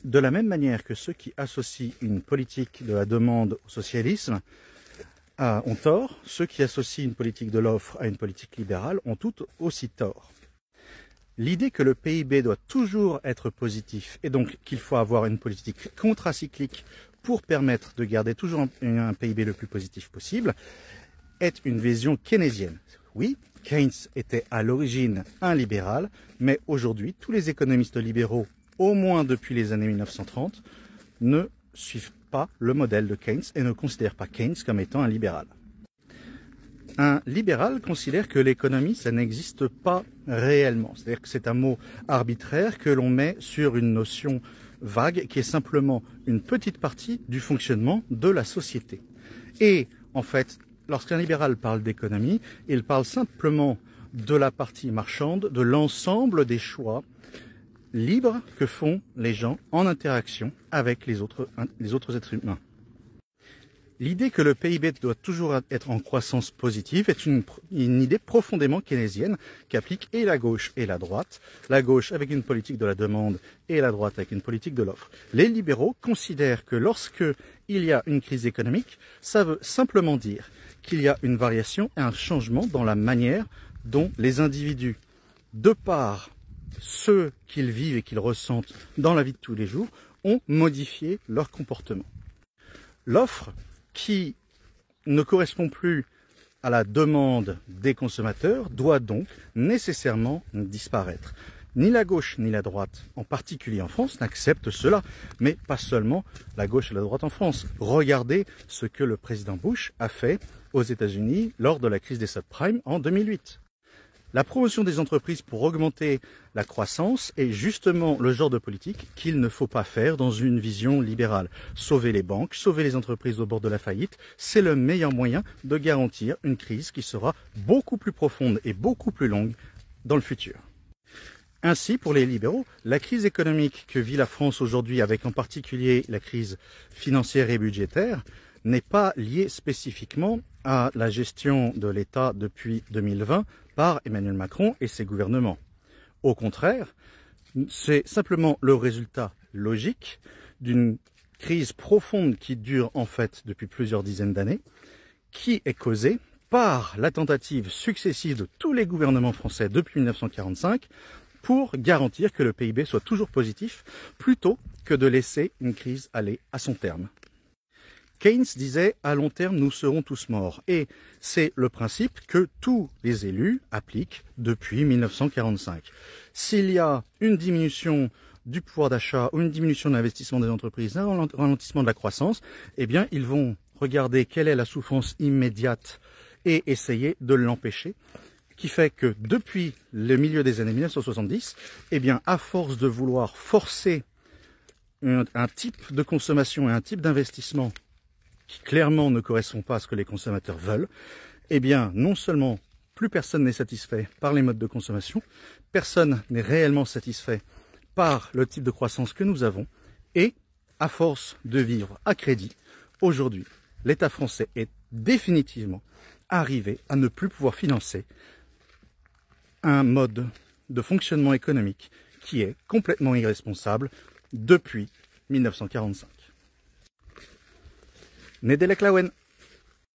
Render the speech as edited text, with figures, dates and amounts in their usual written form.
De la même manière que ceux qui associent une politique de la demande au socialisme ont tort, ceux qui associent une politique de l'offre à une politique libérale ont tout aussi tort. L'idée que le PIB doit toujours être positif et donc qu'il faut avoir une politique contracyclique pour permettre de garder toujours un PIB le plus positif possible est une vision keynésienne. Oui, Keynes était à l'origine un libéral, mais aujourd'hui, tous les économistes libéraux, au moins depuis les années 1930, ne suivent pas le modèle de Keynes et ne considèrent pas Keynes comme étant un libéral. Un libéral considère que l'économie, ça n'existe pas réellement. C'est-à-dire que c'est un mot arbitraire que l'on met sur une notion vague qui est simplement une petite partie du fonctionnement de la société. Et en fait, lorsqu'un libéral parle d'économie, il parle simplement de la partie marchande, de l'ensemble des choix libres que font les gens en interaction avec les autres êtres humains. L'idée que le PIB doit toujours être en croissance positive est une idée profondément keynésienne qui applique et la gauche et la droite avec une politique de la demande et la droite avec une politique de l'offre. Les libéraux considèrent que lorsque il y a une crise économique, ça veut simplement dire qu'il y a une variation et un changement dans la manière dont les individus, de par ce qu'ils vivent et qu'ils ressentent dans la vie de tous les jours, ont modifié leur comportement. L'offre qui ne correspond plus à la demande des consommateurs doit donc nécessairement disparaître. Ni la gauche ni la droite, en particulier en France, n'acceptent cela, mais pas seulement la gauche et la droite en France. Regardez ce que le président Bush a fait aux États-Unis lors de la crise des subprimes en 2008. La promotion des entreprises pour augmenter la croissance est justement le genre de politique qu'il ne faut pas faire dans une vision libérale. Sauver les banques, sauver les entreprises au bord de la faillite, c'est le meilleur moyen de garantir une crise qui sera beaucoup plus profonde et beaucoup plus longue dans le futur. Ainsi, pour les libéraux, la crise économique que vit la France aujourd'hui, avec en particulier la crise financière et budgétaire, n'est pas liée spécifiquement à la gestion de l'État depuis 2020 par Emmanuel Macron et ses gouvernements. Au contraire, c'est simplement le résultat logique d'une crise profonde qui dure en fait depuis plusieurs dizaines d'années, qui est causée par la tentative successive de tous les gouvernements français depuis 1945 pour garantir que le PIB soit toujours positif, plutôt que de laisser une crise aller à son terme. Keynes disait « à long terme, nous serons tous morts ». Et c'est le principe que tous les élus appliquent depuis 1945. S'il y a une diminution du pouvoir d'achat ou une diminution de l'investissement des entreprises, un ralentissement de la croissance, eh bien, ils vont regarder quelle est la souffrance immédiate et essayer de l'empêcher. Qui fait que depuis le milieu des années 1970, eh bien, à force de vouloir forcer un type de consommation et un type d'investissement qui clairement ne correspond pas à ce que les consommateurs veulent, eh bien, non seulement plus personne n'est satisfait par les modes de consommation, personne n'est réellement satisfait par le type de croissance que nous avons, et à force de vivre à crédit, aujourd'hui, l'État français est définitivement arrivé à ne plus pouvoir financer un mode de fonctionnement économique qui est complètement irresponsable depuis 1945. Nedelek Lawen.